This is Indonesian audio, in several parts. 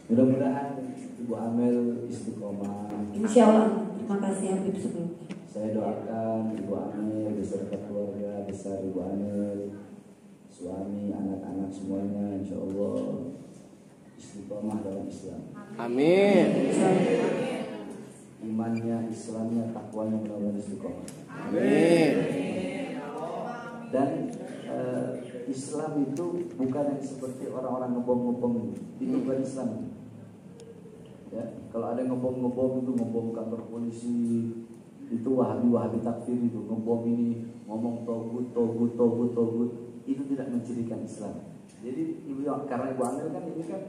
Mudah-mudahan Ibu Amel istiqomah. Insya Allah. Terima kasih Habib sebelumnya. Saya doakan Ibu Amel beserta keluarga besar Ibu Amel, suami, anak-anak semuanya, insya Allah istiqomah dalam Islam. Amin. Imannya, Islamnya, takwanya mudah-mudahan istiqomah. Amin. Dan Islam itu bukan yang seperti orang-orang ngebom-ngebom, itu bukan Islam. Ya, kalau ada yang ngebom-ngebom itu ngebom kantor polisi, itu wahabi takfir itu ngebom ini, ngomong togut, itu tidak mencirikan Islam. Jadi karena Ibu Amel kan ini kan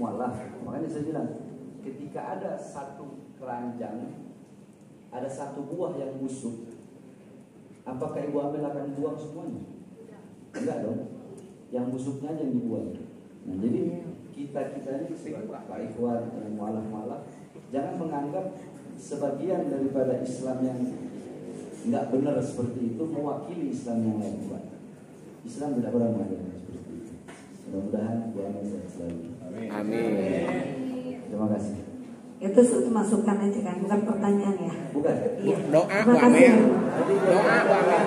mualaf, makanya saya bilang ketika ada satu keranjang, ada satu buah yang busuk, apakah Ibu Amel akan buang semuanya? Enggak dong, yang busuknya aja yang dibuang. Nah jadi kita ini Pak Ikhwan, mualaf, jangan menganggap sebagian daripada Islam yang enggak benar seperti itu mewakili Islam yang lain. Islam tidak pernah mengajarkan seperti itu. Mudah-mudahan Bu Amel sehat selalu. Amin. Terima kasih. Itu masukan aja kan, bukan pertanyaan ya. Bukan. Iya. Doa Bu Terima kasih. Amel. Doa Bu Amel.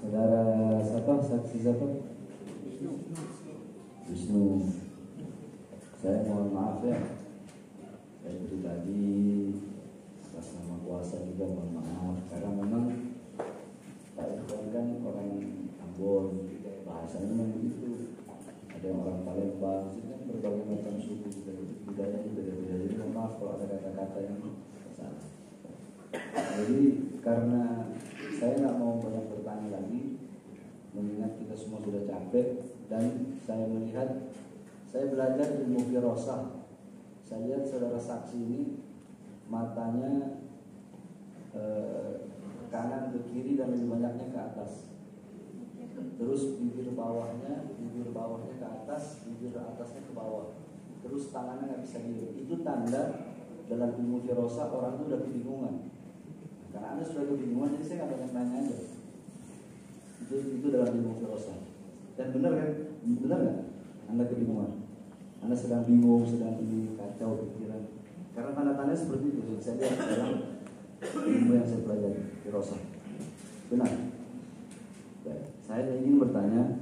Saudara saksi siapa? Wisnu. Saya mohon maaf ya, saya pribadi atas nama kuasa juga mohon maaf karena memang Pak Irfan kan orang Ambon, bahasanya memang begitu. Ada yang orang Palembang, sini kan berbagai macam suku budaya beda-beda. Jadi mohon maaf kalau ada kata-kata yang salah. Jadi karena saya nggak mau banyak bertanya lagi, mengingat kita semua sudah capek dan saya melihat, saya belajar ilmu firasah. Saya lihat saudara saksi ini matanya ke kanan ke kiri dan lebih banyaknya ke atas. Terus bibir bawahnya ke atas, bibir atasnya ke bawah. Terus tangannya nggak bisa diri. Itu tanda dalam ilmu firasah orang itu udah kebingungan. Karena Anda sudah kebingungan, jadi saya nggak banyak nanya aja. Itu dalam ilmu firasah. Dan benar kan? Benar nggak? Anda kebingungan. Anda sedang bingung, sedang ini kacau pikiran. Karena tanda-tandanya seperti itu. Saya lihat dalam ilmu yang saya pelajari firasah. Benar. Baik. Saya ingin bertanya.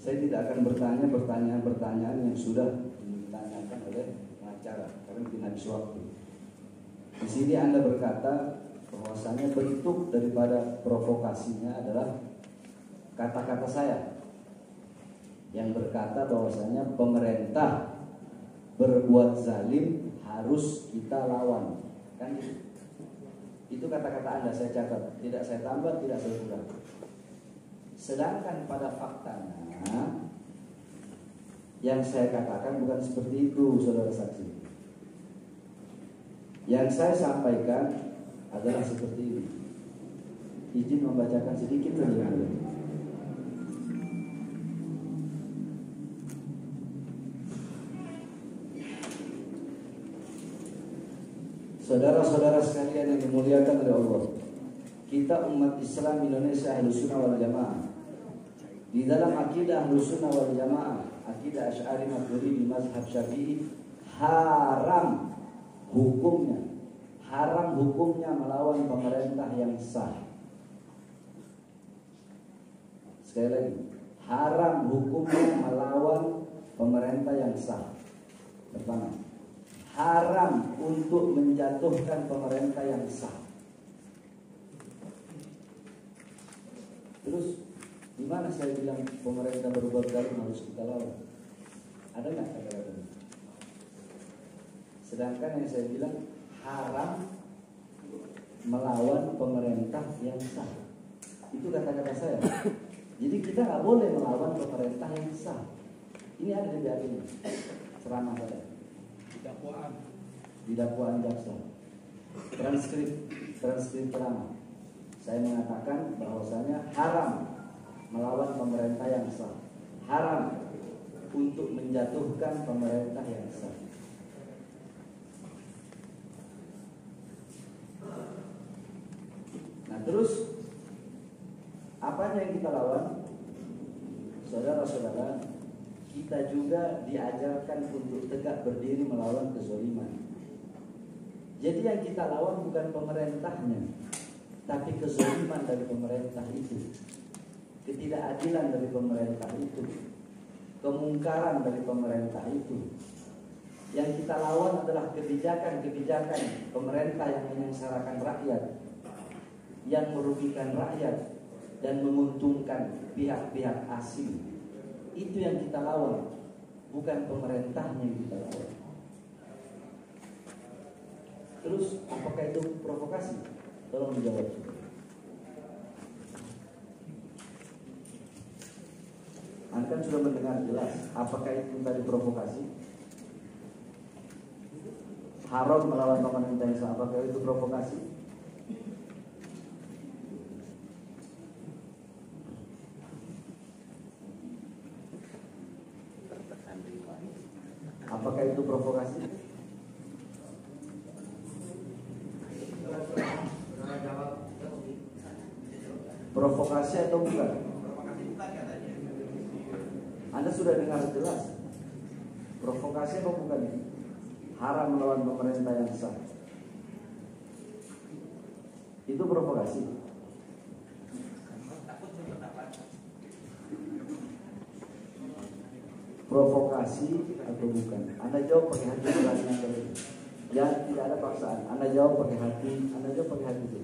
Saya tidak akan bertanya pertanyaan-pertanyaan yang sudah ditanyakan oleh pengacara karena tidak habis waktu. Di sini Anda berkata bahwasanya bentuk daripada provokasinya adalah kata-kata saya yang berkata bahwasanya pemerintah berbuat zalim harus kita lawan. Kan itu kata-kata Anda, saya catat, tidak saya tambah, tidak saya kurang. Sedangkan pada faktanya yang saya katakan bukan seperti itu, saudara saksi. Yang saya sampaikan adalah seperti ini. Izin membacakan sedikit saja. Saudara-saudara sekalian yang dimuliakan oleh Allah, kita umat Islam Indonesia Ahlussunnah wal Jamaah, di dalam akidah Ahlussunnah wal Jamaah, akidah Asy'ari Maturidi mazhab Syafi'i, haram hukumnya melawan pemerintah yang sah. Sekali lagi, haram hukumnya melawan pemerintah yang sah. Pertama, haram untuk menjatuhkan pemerintah yang sah. Terus di mana saya bilang pemerintah berbuat zalim harus kita lawan? Ada nggak kata-kata itu? Sedangkan yang saya bilang haram melawan pemerintah yang sah. Itu kata-kata saya. Jadi kita nggak boleh melawan pemerintah yang sah. Ini ada di BAP ini. Ceramah saya. Di di dakwaan jaksa, transkrip ceramah, saya mengatakan bahwasanya haram melawan pemerintah yang sah, haram untuk menjatuhkan pemerintah yang sah. Nah terus apanya yang kita lawan? Saudara-saudara, kita juga diajarkan untuk tegak berdiri melawan kezaliman. Jadi yang kita lawan bukan pemerintahnya, tapi kezaliman dari pemerintah itu, ketidakadilan dari pemerintah itu, kemungkaran dari pemerintah itu. Yang kita lawan adalah kebijakan-kebijakan pemerintah yang menyengsarakan rakyat, yang merugikan rakyat dan menguntungkan pihak-pihak asing. Itu yang kita lawan, bukan pemerintahnya yang kita lawan. Terus apakah itu provokasi? Tolong dijawab. Anda kan sudah mendengar jelas, apakah itu tadi provokasi? Haram melawan pemerintah yang sah, apakah itu provokasi? Apakah itu provokasi? Provokasi atau bukan? Anda sudah dengar jelas. Provokasi atau bukan? Haram melawan pemerintah yang sah. Itu provokasi. Provokasi atau bukan? Anda jawab pakai hati nurani Anda. Ya, tidak ada paksaan. Anda jawab pakai hati. Anda jawab pakai hati itu.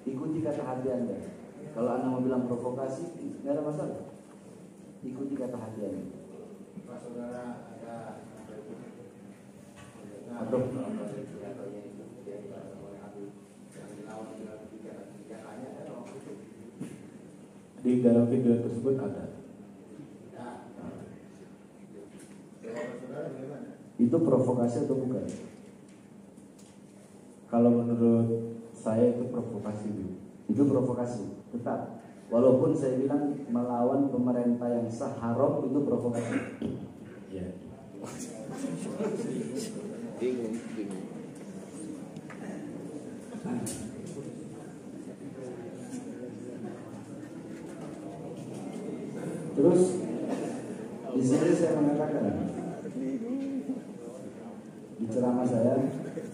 Ikuti kata hati Anda. Kalau Anda mau bilang provokasi, tidak ada masalah. Ikuti kata hati Anda. Pak Saudara ada atau di dalam video tersebut ada. Itu provokasi atau bukan? Kalau menurut saya itu provokasi. Itu provokasi, tetap. Walaupun saya bilang melawan pemerintah yang sah haram, itu provokasi. Ya. Bingung. Terus di sini saya mengatakan, di ceramah saya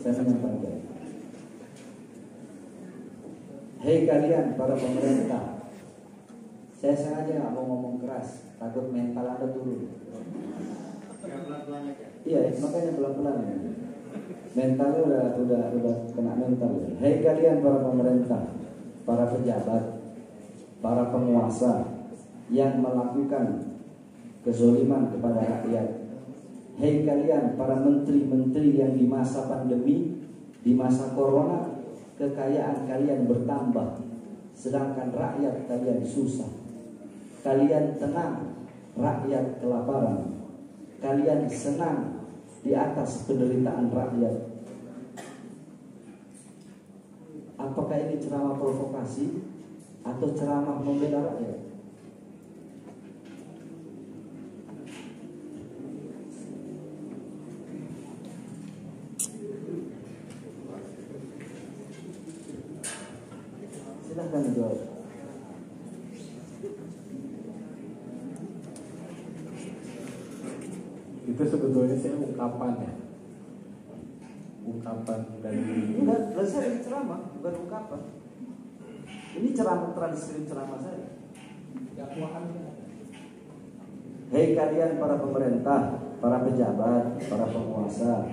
menyampaikan, hei kalian para pemerintah, saya sengaja nggak mau ngomong keras, takut mental Anda turun. Iya, makanya pelan-pelan. Mentalnya udah kena mental. Hei kalian para pemerintah, para pejabat, para penguasa yang melakukan kezoliman kepada rakyat. Hei kalian para menteri-menteri yang di masa pandemi, di masa corona, kekayaan kalian bertambah, sedangkan rakyat kalian susah. Kalian tenang, rakyat kelaparan. Kalian senang di atas penderitaan rakyat. Apakah ini ceramah provokasi atau ceramah membela rakyat? Silahkan dijawab. Itu sebetulnya saya ungkapan dari Enggak, saya ini ceramah, bukan ungkapan. Ini ceramah, transkrip ceramah saya. Hei kalian para pemerintah, para pejabat, para penguasa.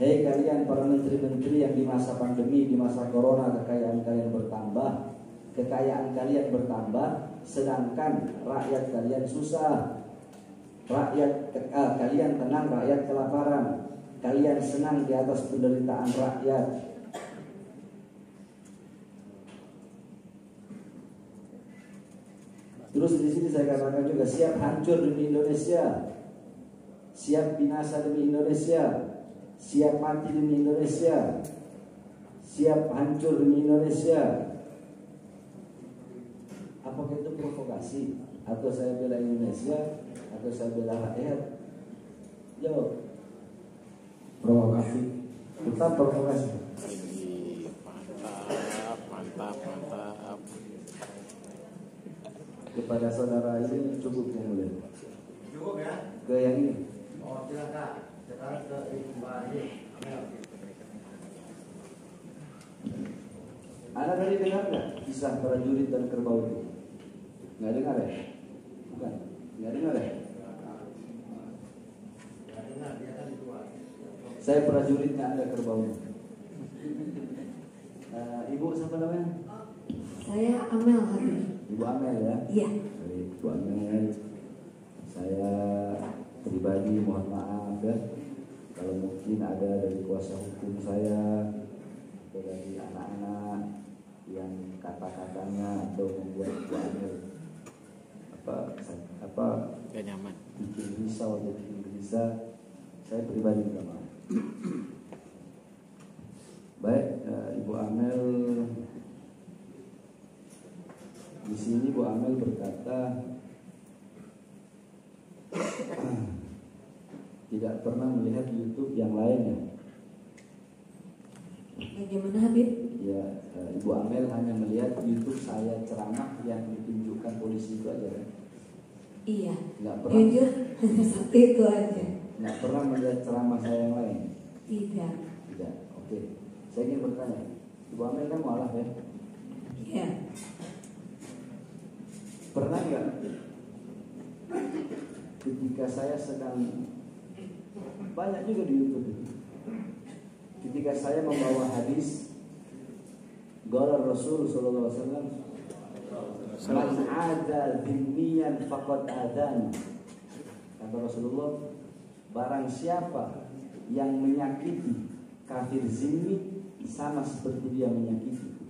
Hei kalian para menteri-menteri yang di masa pandemi, di masa corona kekayaan kalian bertambah, sedangkan rakyat kalian susah. Kalian tenang, rakyat kelaparan. Kalian senang di atas penderitaan rakyat. Terus di sini saya katakan juga siap hancur demi Indonesia, siap binasa demi Indonesia, siap mati demi Indonesia, siap hancur demi Indonesia. Apakah itu provokasi? Atau saya bela Indonesia? Atau saya bela rakyat? Jawab. Provokasi. Tetap provokasi. Mantap. Kepada saudara ini cukup yang mulia. Cukup ya? Ke yang ini. Oh silakan. Sekarang ke Mbak Adi. Anda tadi dengar nggak kisah prajurit dan kerbau itu? Nggak dengar ya? Bukan? Nggak dengar ya? Saya prajuritnya, Anda kerbaunya. Ibu siapa namanya? Saya Amel Habib. Ibu Amel ya? Iya. Baik, Ibu Amel. Saya pribadi mohon maaf ya, kalau mungkin ada dari kuasa hukum saya atau dari anak-anak yang kata-katanya atau membuat Ibu Amel Gak nyaman. bikin risau atau bikin gelisah, saya pribadi minta maaf. Baik, Ibu Amel di sini Bu Amel berkata tidak pernah melihat YouTube yang lainnya. Bagaimana Habib? Ya, Ibu Amel hanya melihat YouTube saya ceramah yang ditunjukkan polisi itu aja kan? Iya. Nggak pernah. Jujur hanya satu itu aja. Nggak pernah melihat ceramah saya yang lain. Tidak. Tidak. Oke. Saya ingin bertanya, Ibu Amel kan mualaf ya? Iya. Pernah nggak ketika saya sedang banyak juga di YouTube itu, ketika saya membawa hadis qala Rasul sallallahu alaihi wasallam man ada dhimmiyan faqad adana, kata Rasulullah, barang siapa yang menyakiti kafir zimmi sama seperti dia menyakiti.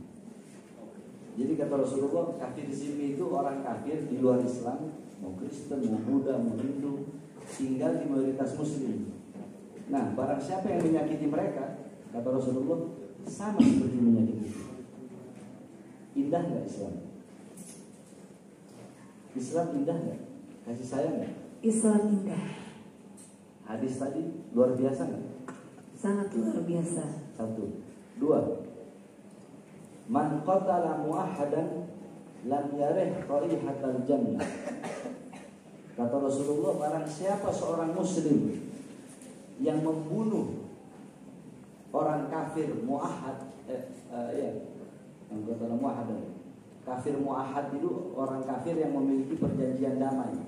Jadi kata Rasulullah, kafir zimmi itu orang kafir di luar Islam, mau Kristen, mau Buddha, mau Hindu, tinggal di mayoritas Muslim. Nah, barang siapa yang menyakiti mereka, kata Rasulullah, sama seperti menyakiti. Indah nggak Islam? Islam indah nggak? Kasih sayang nggak? Islam indah. Hadis tadi luar biasa nggak? Sangat luar biasa. Satu, dua. Man qatala mu'ahadan lam yarih raihatal jannah. Kata Rasulullah, barang siapa seorang muslim yang membunuh orang kafir mu'ahad, yang qatala mu'ahadan. Kafir mu'ahad itu orang kafir yang memiliki perjanjian damai.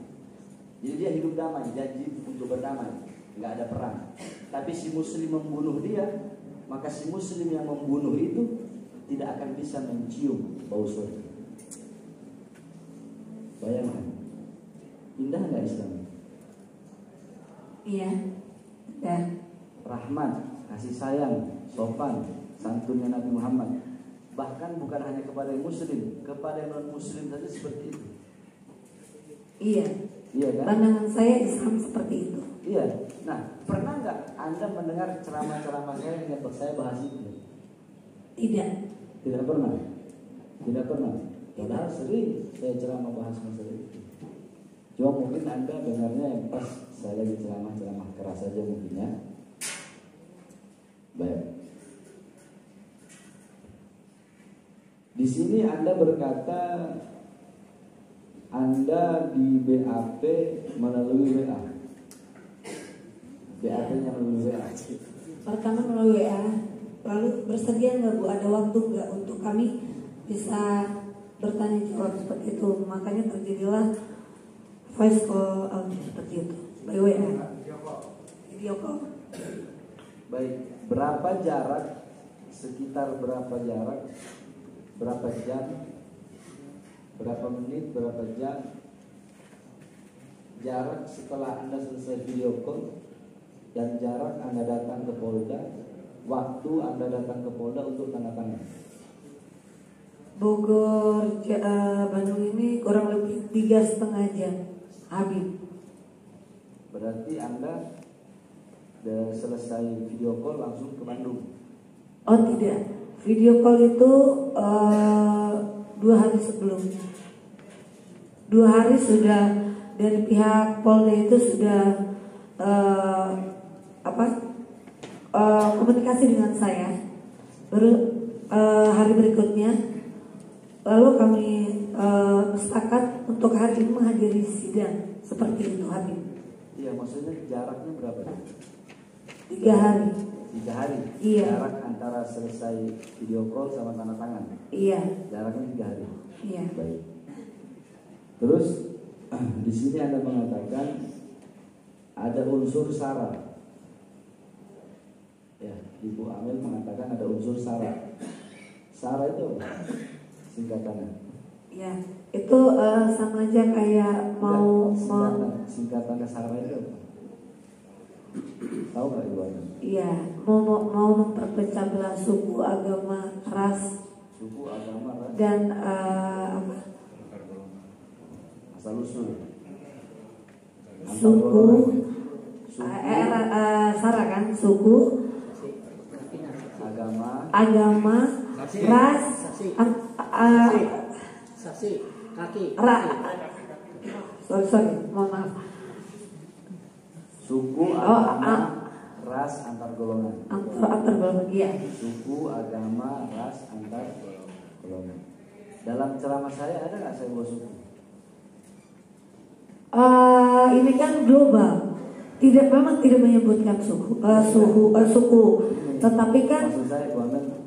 Jadi dia hidup damai, janji untuk berdamai, nggak ada perang. Tapi si muslim membunuh dia, maka si muslim yang membunuh itu tidak akan bisa mencium bau surga. Bayangkan, indah nggak Islam? Iya. Dan Rahmat, kasih sayang, sopan, santunnya Nabi Muhammad. Bahkan bukan hanya kepada yang muslim, kepada yang non muslim saja seperti itu. iya. Iya kan? Pandangan saya Islam seperti itu. Iya. Nah, pernah nggak Anda mendengar ceramah-ceramah saya yang saya bahas itu? Tidak. Tidak pernah. Tidak pernah. Padahal sering saya ceramah bahas masalah itu. Cuma mungkin Anda dengarnya yang pas saya lagi ceramah keras saja mungkin ya. Baik. Di sini Anda berkata Anda di BAP melalui WA. BAP-nya melalui WA. Pertama melalui WA. Lalu bersedia nggak Bu, ada waktu nggak untuk kami bisa bertanya jawab seperti itu. Makanya terjadilah voice call seperti itu by WA. Video call. Baik, berapa jarak? Sekitar berapa jarak? Berapa jam? Berapa menit? Berapa jam? Jarak setelah Anda selesai video call dan jarak Anda datang ke Polda, waktu Anda datang ke Polda untuk tanda tangan. Bogor, Bandung ini kurang lebih 3,5 jam, Habib. Berarti Anda udah selesai video call langsung ke Bandung? Oh tidak, video call itu 2 hari sebelumnya. 2 hari sudah dari pihak Polda itu sudah komunikasi dengan saya. Baru hari berikutnya, lalu kami sepakat untuk hari ini menghadiri sidang seperti itu, Habib. Iya, maksudnya jaraknya berapa? 3 hari. 3 hari. Iya. Jarak antara selesai video call sama tanda tangan. Iya. Jaraknya 3 hari. Iya. Baik. Terus di sini Anda mengatakan ada unsur sara. Ya, Ibu Amel mengatakan ada unsur sara. Sara itu apa? Singkatannya. Ya, itu sama aja kayak mau singkatannya sara itu apa? Tahu nggak Ibu Amel? Iya, mau memperpecah belah suku, agama, ras. Suku, agama, ras. Dan asal usul. Suku. Sara kan, suku, agama, ras, Saksi, kaki. sorry, mohon maaf. Suku, agama, ras, antar golongan. Antar golongan, iya. Suku, agama, ras, antar golongan. Dalam ceramah saya ada nggak saya bawa suku? Ini kan global. Memang tidak menyebutkan suku, tetapi kan maksud saya Ibu Amel,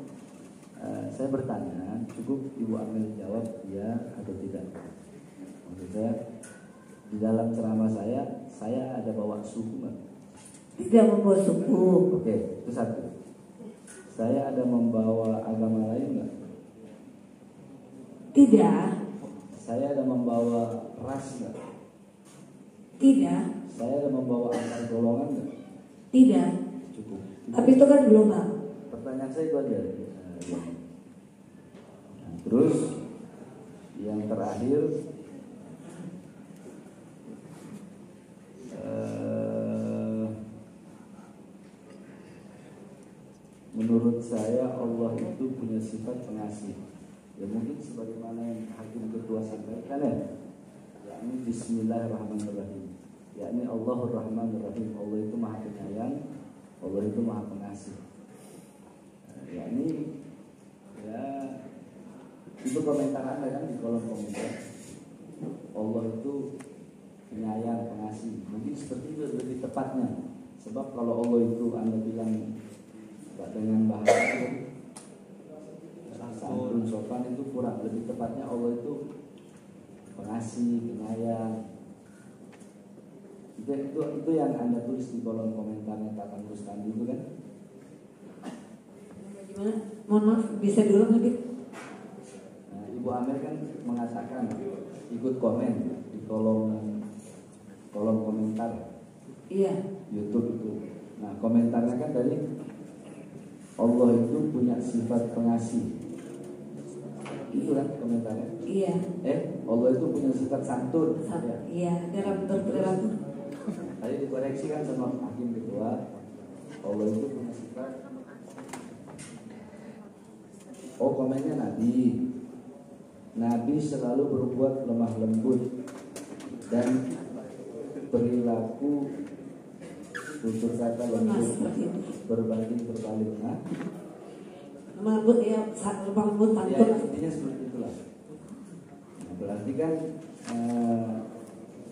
saya bertanya, cukup Ibu Amel jawab ya atau tidak. Maksud saya di dalam ceramah saya ada bawa suku nggak? tidak membawa suku. Oke, itu satu. Saya ada membawa agama lain nggak? Tidak. Saya ada membawa ras nggak? Tidak. Saya ada membawa antar golongan nggak? Tidak. Cukup. Tapi itu kan global. Pertanyaan saya itu aja. Nah, terus yang terakhir, menurut saya Allah itu punya sifat pengasih. Ya mungkin sebagaimana yang Hakim Ketua sampaikan ya, yakni Bismillahirrahmanirrahim. Yakni Allahur Rahmanur Rahim. Allah itu maha penyayang, Allah itu maha pengasih. Yakni ya itu komentar Anda kan di kolom komentar. Allah itu penyayang, pengasih. Mungkin seperti itu lebih tepatnya. Sebab kalau Allah itu Anda bilang dengan bahasa santun sopan itu kurang. Lebih tepatnya Allah itu pengasih, penyayang. Itu yang Anda tulis di kolom komentarnya Tatang Rustandi itu kan? Gimana? Mohon maaf, bisa dulu lagi. Nah, Ibu Amel kan mengatakan ikut komen di kolom komentar. Iya. YouTube itu. Nah, komentarnya kan tadi Allah itu punya sifat pengasih. Itu kan komentarnya. Iya. Allah itu punya sifat santun. Iya, dalam berperilaku. Tadi dikoreksi kan sama Hakim Ketua. Allah itu punya sifat. Oh, komennya Nabi selalu berbuat lemah lembut dan perilaku tutur kata lembut, berbanding berbalik. Lemah lembut ya, lemah lembut Ya, santun. intinya seperti itulah. Nah, berarti kan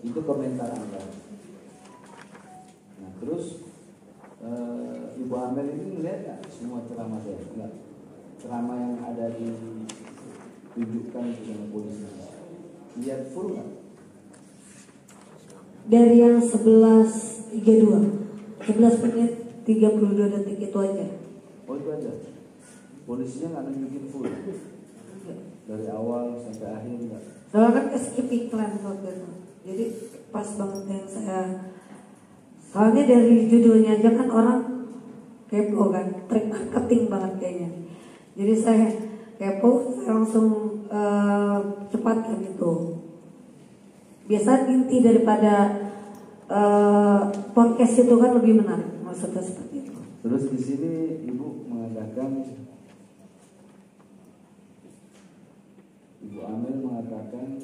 itu komentar Anda. Nah, terus Ibu Amel ini melihat nggak semua ceramah saya? Enggak. Ceramah yang ada ditunjukkan itu sama polisi. Lihat full nggak? Dari yang 11 menit 32 detik itu aja. Oh, itu aja. Polisinya nggak nunjukin full. Dari awal sampai akhir enggak. Soalnya kan skip iklan waktu itu. Jadi pas banget yang saya. Soalnya dari judulnya aja kan orang kepo kan, trik marketing banget kayaknya. Jadi saya kepo, saya langsung cepat kan itu. Biasa inti daripada podcast itu kan lebih menarik, maksudnya seperti itu. Terus di sini Ibu mengatakan, Ibu Amel mengatakan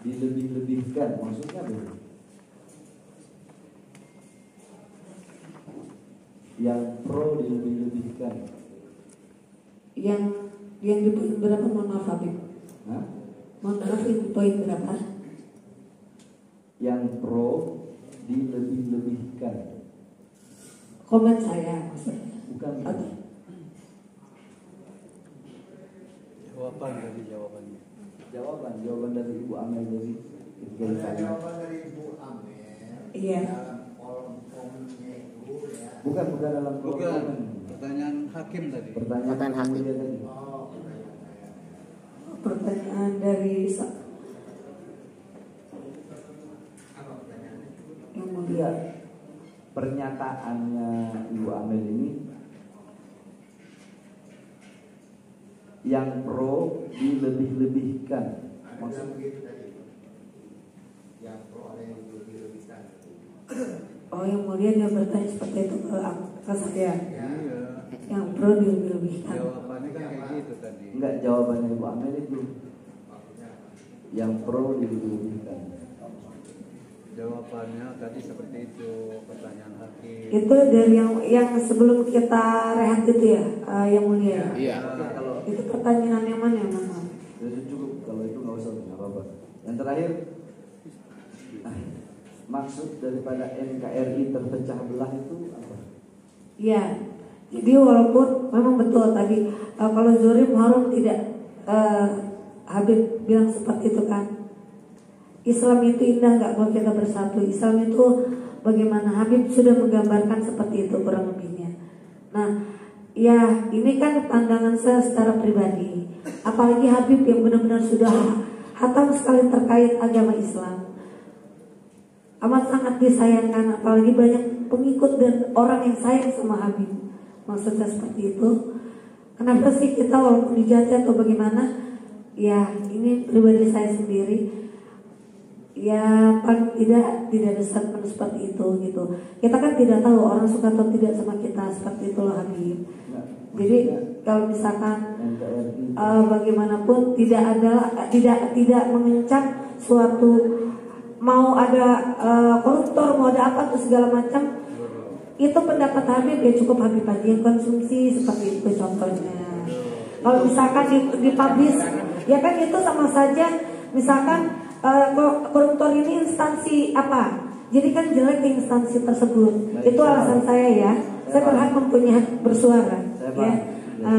dilebih-lebihkan, maksudnya apa? Yang pro dilebih-lebihkan. Yang di poin berapa, mohon maaf Habib? Hah? Mohon maaf, di poin berapa? Yang pro dilebih-lebihkan. Komen saya maksudnya. Bukan. Oke. Jawaban dari Ibu Amel dari ketika ditanya. Jawaban dari Ibu Amel. Iya. Dalam kolom komennya itu ya. Bukan dalam kolom Bukan. komen. Pertanyaan hakim tadi. Pertanyaan hakim. dia tadi. Oh, Pertanyaan dari apa pertanyaannya? yang mulia. Iya. Pernyataannya Ibu Amel ini yang pro dilebih-lebihkan. Maksud begitu tadi. Yang pro ada yang lebih-lebihkan. Oh, yang mulia dia bertanya seperti itu ke saya. Ya. Iya. Yang pro dilebih-lebihkan. Jawabannya kan kayak gitu tadi. Enggak, jawabannya Ibu Amel itu Maksudnya apa? yang pro dilebih-lebihkan. Jawabannya tadi seperti itu, pertanyaan hakim. Itu dari yang sebelum kita rehat itu ya, yang mulia. Iya. Oke, kalau Itu pertanyaan yang mana yang mana? itu cukup, kalau itu nggak usah, nggak apa-apa. Yang terakhir, maksud daripada NKRI terpecah belah itu apa? Iya. Jadi walaupun memang betul tadi kalau Zuhri Muharram tidak Habib bilang seperti itu kan. Islam itu indah nggak kalau kita bersatu. Islam itu bagaimana, Habib sudah menggambarkan seperti itu kurang lebihnya. Nah, ya ini kan pandangan saya secara pribadi. Apalagi Habib yang benar-benar sudah hatam sekali terkait agama Islam. Amat sangat disayangkan, apalagi banyak pengikut dan orang yang sayang sama Habib. Maksudnya seperti itu. Kenapa sih kita walaupun dijajah atau bagaimana? Ya ini pribadi saya sendiri. Ya paling tidak ada statement seperti itu gitu. Kita kan tidak tahu orang suka atau tidak sama kita, seperti itu loh Habib. Nah, Jadi kalau misalkan NKRI bagaimanapun tidak mengencam suatu mau ada koruptor, mau ada apa tuh segala macam. Itu pendapat Habib ya, cukup Habib aja yang konsumsi seperti itu contohnya. Kalau misalkan dipublish, ya kan itu sama saja misalkan koruptor ini instansi apa? Jadi kan jelek di instansi tersebut. Itu alasan saya ya. Saya berhak mempunyai hak bersuara. Saya Ya.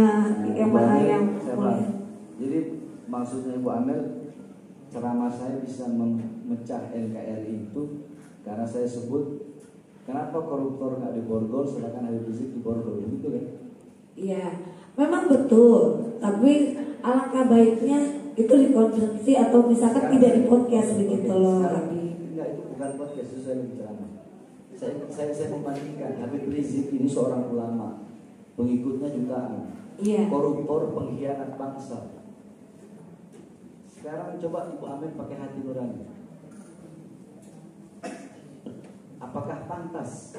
Yang mana yang saya paham. Jadi maksudnya Ibu Amel, ceramah saya bisa memecah NKRI itu karena saya sebut kenapa koruptor nggak diborgol sedangkan Habib Rizik diborgol, begitu kan? Iya, memang betul. Tapi alangkah baiknya itu dikonsumsi atau misalkan tidak di podcast begitu loh. Enggak, itu bukan podcast, itu saya bicara. Saya membandingkan Habib Rizik ini seorang ulama, pengikutnya jutaan, Iya. koruptor, pengkhianat bangsa. Sekarang coba Ibu Amel pakai hati nurani. Apakah pantas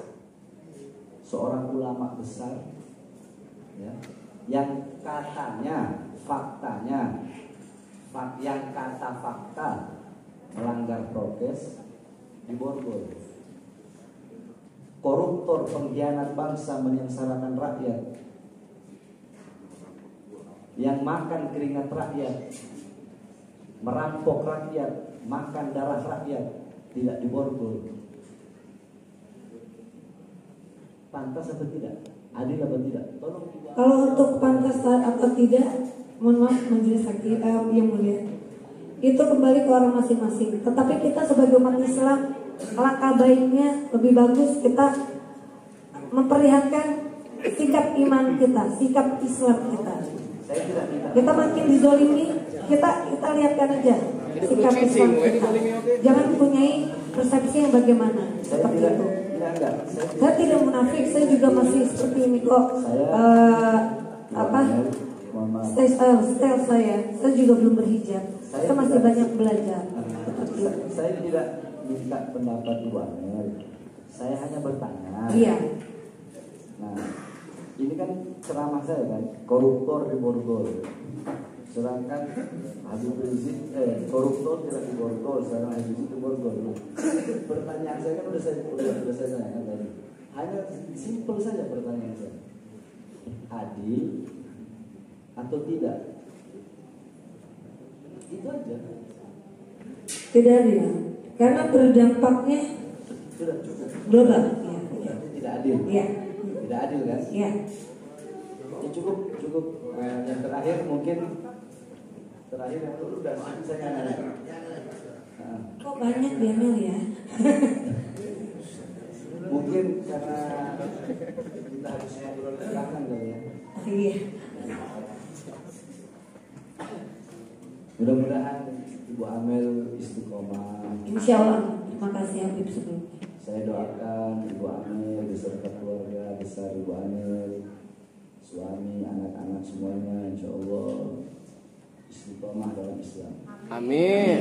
seorang ulama besar ya, yang katanya faktanya yang kata fakta melanggar prokes diborgol, koruptor pengkhianat bangsa menyengsarakan rakyat, yang makan keringat rakyat, merampok rakyat, makan darah rakyat, tidak diborgol? Pantas atau tidak? Adil atau tidak? Tolong. Kalau untuk pantas atau tidak, mohon maaf majelis hakim yang mulia, itu kembali ke orang masing-masing. Tetapi kita sebagai umat Islam, langkah baiknya lebih bagus kita memperlihatkan sikap iman kita, sikap Islam kita. Saya tidak minta. Kita makin dizolimi, kita lihatkan aja. sikap Islam kita. Jangan mempunyai persepsi yang bagaimana Saya seperti tidak, itu. enggak. Saya tidak munafik, saya juga masih seperti ini kok. Mohon maaf. Style saya juga belum berhijab. Saya masih banyak belajar. Seperti itu. Saya tidak minta pendapat Ibu Amel. Saya hanya bertanya. Iya. Nah, ini kan ceramah saya kan, koruptor di Borgol. Sedangkan Habib Rizik, koruptor tidak di Borgol, sedangkan Habib Rizik di Borgol. Nah, pertanyaan saya kan udah saya tanya tadi. Hanya simpel saja pertanyaan saya. Adil atau tidak? Itu aja. Tidak adil. Karena berdampaknya Sudah cukup. global. Iya. Berarti tidak adil. Iya. Tidak adil kan? Iya. Ya cukup. Yang terakhir mungkin yang dulu udah saya nanya. Kok banyak dia Mel ya? Mungkin karena kita harus ngobrol ke belakang kali ya. Iya. Mudah-mudahan Ibu Amel istiqomah. Insya Allah. Terima kasih Habib sebelumnya. Saya doakan Ibu Amel beserta keluarga besar Ibu Amel, suami, anak-anak semuanya, insya Allah istiqomah dalam Islam. Amin.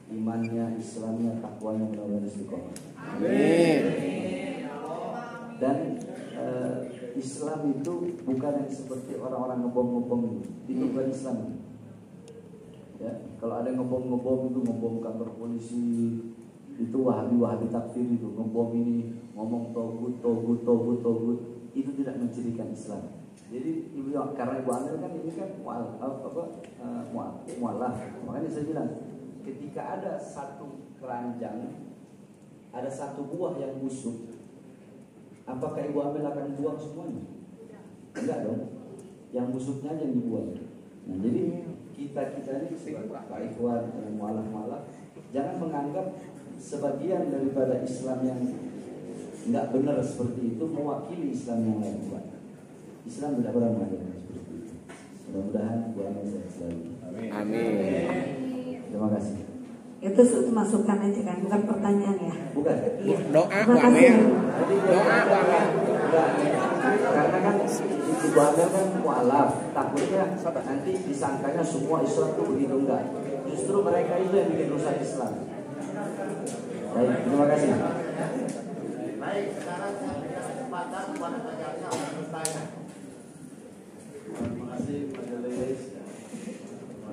Imannya, Islamnya, takwanya mudah-mudahan istiqomah. Amin. Dan Islam itu bukan yang seperti orang-orang ngebom-ngebom itu bukan Islam. Ya, kalau ada ngebom itu ngebom kantor polisi, itu wahabi takfir itu ngebom ini ngomong togut itu tidak mencirikan Islam. Jadi karena Ibu Amel kan ini kan mualaf, makanya saya bilang ketika ada satu keranjang, ada satu buah yang busuk, apakah Ibu Amel akan buang semuanya? Enggak dong, yang busuknya aja yang dibuang. Nah jadi kita ini sebagai Pak Ikhwan mualaf jangan menganggap sebagian daripada Islam yang nggak benar seperti itu mewakili Islam yang lain. Islam tidak pernah mengajarkan seperti itu. Mudah-mudahan Bu Amel sehat selalu. Amin. Terima kasih. Itu masukan aja kan, bukan pertanyaan ya. Bukan. Iya. Doa Terima Bu kasih. Amel. Jadi Doa Bu Amel. karena kan Ibu Amel kan mualaf, takutnya nanti disangkanya semua Islam itu begitu enggak. Justru mereka itu yang bikin rusak Islam. Baik, terima kasih. Baik, sekarang saya berikan kesempatan kepada penjawabnya untuk bertanya. Terima kasih majelis.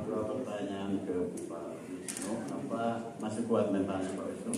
Dua pertanyaan ke Pak Wisnu. Apa masih kuat mentalnya Pak Wisnu?